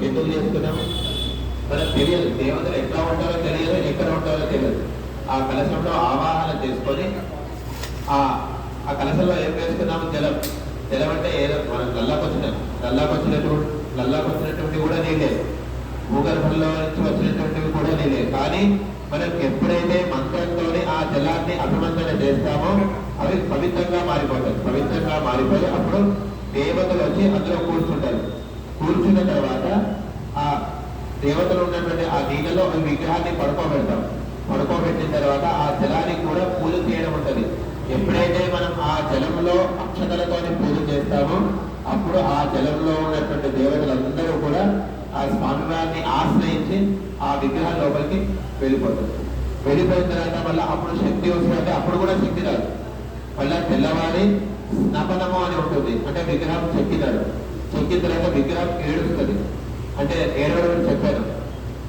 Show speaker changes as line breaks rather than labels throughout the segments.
ఎందుకు చేస్తున్నాం? మనకు తెలియదు, దేవతలు ఎట్లా ఉంటారో తెలియదు, ఎక్కడ ఉంటారో తెలియదు. ఆ కలశంలో ఆవాహన చేసుకొని ఆ కలశంలో ఏం వేసుకున్నాము? జలం. జలం అంటే ఏదో మనం నల్లాకొచ్చినటువంటి కూడా నీళ్ళే, భూగర్భంలో నుంచి వచ్చినటువంటివి కూడా నీళ్ళే. కానీ మనం ఎప్పుడైతే మంత్రంతోనే ఆ జలాన్ని అభిమంత్రణ చేస్తామో అవి పవిత్రంగా మారిపోతాయి. పవిత్రంగా మారిపోయి అప్పుడు దేవతలు వచ్చి అందులో కూర్చుంటారు. కూర్చున్న తర్వాత ఆ దేవతలు ఉన్నటువంటి ఆ నీళ్ళలో ఒక విగ్రహాన్ని పడుకోబెడతాం. పడుకోబెట్టిన తర్వాత ఆ జలానికి కూడా పూజ చేయడం ఉంటుంది. ఎప్పుడైతే మనం ఆ జలంలో అక్షతలతోని పూజ చేస్తామో అప్పుడు ఆ జలంలో ఉన్నటువంటి దేవతలందరూ కూడా ఆ స్వామివారిని ఆశ్రయించి ఆ విగ్రహం లోపలికి వెళ్ళిపోతారు. వెళ్ళిపోయిన తర్వాత మళ్ళీ అప్పుడు శక్తి వస్తుందంటే అప్పుడు కూడా శక్తి రాదు. మళ్ళీ తెల్లవారి స్నపనము అని ఉంటుంది, అంటే విగ్రహం చెక్కినారు. చెక్కిన తర్వాత విగ్రహం ఏడుస్తుంది. అంటే ఏడవడం చెప్పాను,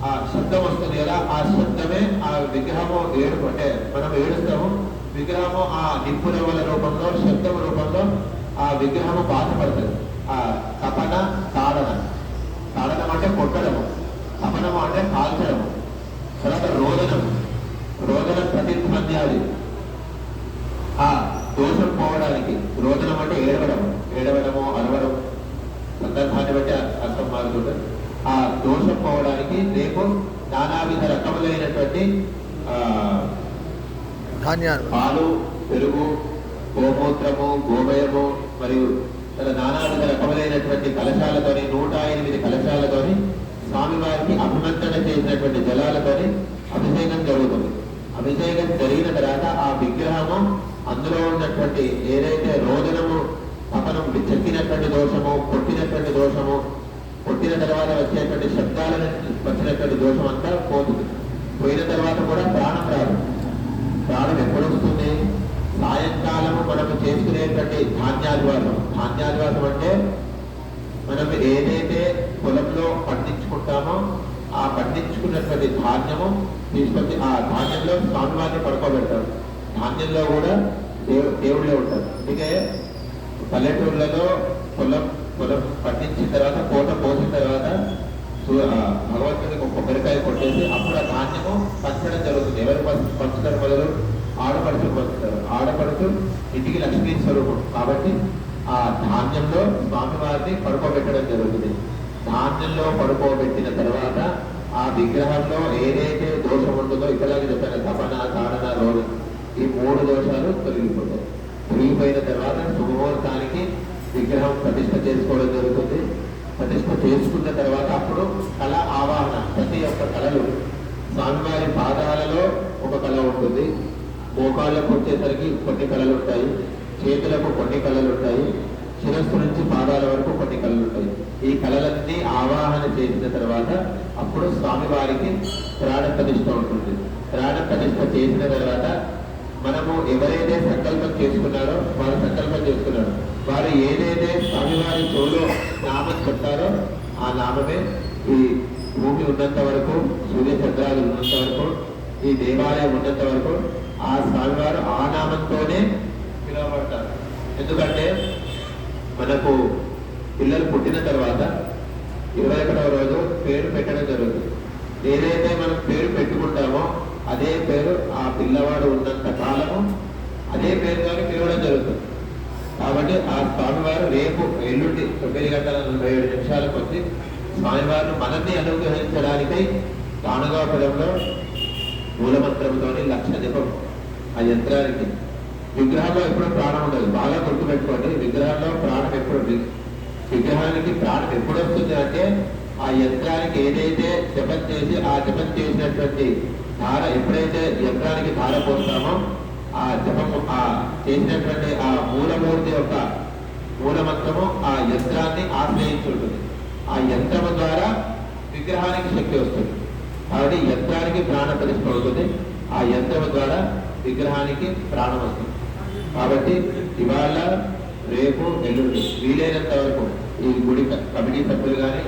ఆ శబ్దం వస్తుంది కదా, ఆ శబ్దమే ఆ విగ్రహము ఏడు. అంటే మనం ఏడుస్తాము, విగ్రహము ఆ నిప్పురవల రూపంలో, శబ్దం రూపంలో ఆ విగ్రహము బాధపడుతుంది. ఆ తపన తాడనం అంటే కొట్టడము, తపనము అంటే కాల్చడము. తర్వాత రోదనం ప్రతిధ్వన్యాది, ఆ దోషం పోవడానికి. రోదనం అంటే ఏడవడము అరవడం, సందర్భాన్ని బట్టి అర్థం మారుతుంటుంది. ఆ దోషం పోవడానికి రేపు నానావిధ రకములైనటువంటి పాలు, పెరుగు, గోమూత్రము, గోమయము మరియు నానావిధ రకములైనటువంటి కలశాలతోని 108 కలశాలతోని స్వామివారికి అభిమంత్రణ చేసినటువంటి జలాలతోని అభిషేకం జరుగుతుంది. అభిషేకం జరిగిన తర్వాత ఆ విగ్రహము అందులో ఉన్నటువంటి ఏదైతే రోదనము, తపనం, చెక్కినటువంటి దోషము, కొట్టినటువంటి దోషము, కొట్టిన తర్వాత వచ్చేటువంటి శబ్దాలను వచ్చినటువంటి దోషం అంతా పోతుంది. పోయిన తర్వాత కూడా ప్రాణం రాదు. ప్రాణం ఎప్పుడు వస్తుంది? సాయంకాలము మనము చేసుకునేటువంటి ధాన్యాదివాసం. ధాన్యాదివాసం అంటే మనం ఏదైతే పొలంలో పండించుకుంటామో ఆ పండించుకున్నటువంటి ధాన్యము తీసుకొచ్చి ఆ ధాన్యంలో స్వామివారిని పడుకోబెడతారు. ధాన్యంలో కూడా దేవుళ్ళే ఉంటారు. అందుకే పల్లెటూర్లలో పొలం పండించిన తర్వాత కోట పోసిన తర్వాత భగవంతుడికి ఒక కొబ్బరికాయ కొట్టేసి అప్పుడు ఆ ధాన్యము పంచడం జరుగుతుంది. ఎవరు పంచుతారు? మొదలు ఆడపడుచులు పంచుతారు. ఆడపడుచు ఇంటికి లక్ష్మీ స్వరూపం కాబట్టి ఆ ధాన్యంలో స్వామివారిని పడుకోబెట్టడం జరుగుతుంది. ధాన్యంలో పడుకోబెట్టిన తర్వాత ఆ విగ్రహంలో ఏదైతే దోషం ఉంటుందో, ఇక్కడలాగా చెప్పాను, తపన, తాడన, రోగం, ఈ 3 దోషాలు తొలగిపోతాయి. తొలగిపోయిన తర్వాత శుభముహూర్తానికి విగ్రహం ప్రతిష్ఠ చేసుకోవడం జరుగుతుంది. ప్రతిష్ఠ చేసుకున్న తర్వాత అప్పుడు కళ ఆవాహన. ప్రతి ఒక్క కళలు స్వామివారి పాదాలలో ఒక కళ ఉంటుంది, మోకాళ్ళకు వచ్చేసరికి కొన్ని కళలు ఉంటాయి, చేతులకు కొన్ని కళలు ఉంటాయి, శిరస్సు నుంచి పాదాల వరకు కొన్ని కళలు ఉంటాయి. ఈ కళలన్నీ ఆవాహన చేసిన తర్వాత అప్పుడు స్వామివారికి ప్రాణ ప్రతిష్ఠ ఉంటుంది. ప్రాణ ప్రతిష్ఠ చేసిన తర్వాత మనము ఎవరైతే సంకల్పం చేసుకున్నారో వారు సంకల్పం చేసుకున్నారు. వారు ఏదైతే స్వామివారి చెవులో నామం చెప్తారో ఆ నామమే ఈ భూమి ఉన్నంత వరకు, సూర్యచంద్రాలు ఉన్నంత వరకు, ఈ దేవాలయం ఉన్నంత వరకు ఆ స్వామివారు ఆ నామంతోనే పిలువబడతారు. ఎందుకంటే మనకు పిల్లలు పుట్టిన తర్వాత 21వ రోజు పేరు పెట్టడం జరుగుతుంది. ఏదైతే మనం పేరు పెట్టుకుంటామో అదే పేరు ఆ పిల్లవాడు ఉన్నంత కాలము అదే పేరుతోనే పిలవడం జరుగుతుంది. కాబట్టి ఆ స్వామివారు రేపు ఎల్లుండి 9:47 వచ్చి స్వామివారిని మనల్ని అనుగ్రహించడానికై తానుగాపురంలో మూలమంత్రంతో 1,00,000 దీపం ఆ యంత్రానికి. విగ్రహంలో ఎప్పుడు ప్రాణం ఉండదు, బాగా గుర్తుపెట్టుకోండి. విగ్రహంలో ప్రాణం విగ్రహానికి ప్రాణం ఎప్పుడు వస్తుంది అంటే ఆ యంత్రానికి ఏదైతే జపం చేసి ఆ జపం చేసినటువంటి ధార, ఎప్పుడైతే యంత్రానికి ధార పోస్తామో ఆ జపము ఆ చేసినటువంటి ఆ మూలమూర్తి యొక్క మూలమంత్రము ఆ యంత్రాన్ని ఆశ్రయించి ఉంటుంది. ఆ యంత్రము ద్వారా విగ్రహానికి శక్తి వస్తుంది. కాబట్టి యంత్రానికి ప్రాణ ప్రతిష్ఠ అవుతుంది, ఆ యంత్రము ద్వారా విగ్రహానికి ప్రాణం వస్తుంది. కాబట్టి ఇవాళ, రేపు, ఎల్లుండి వీలైనంత వరకు ఈ గుడి కమిటీ సభ్యులు కానీ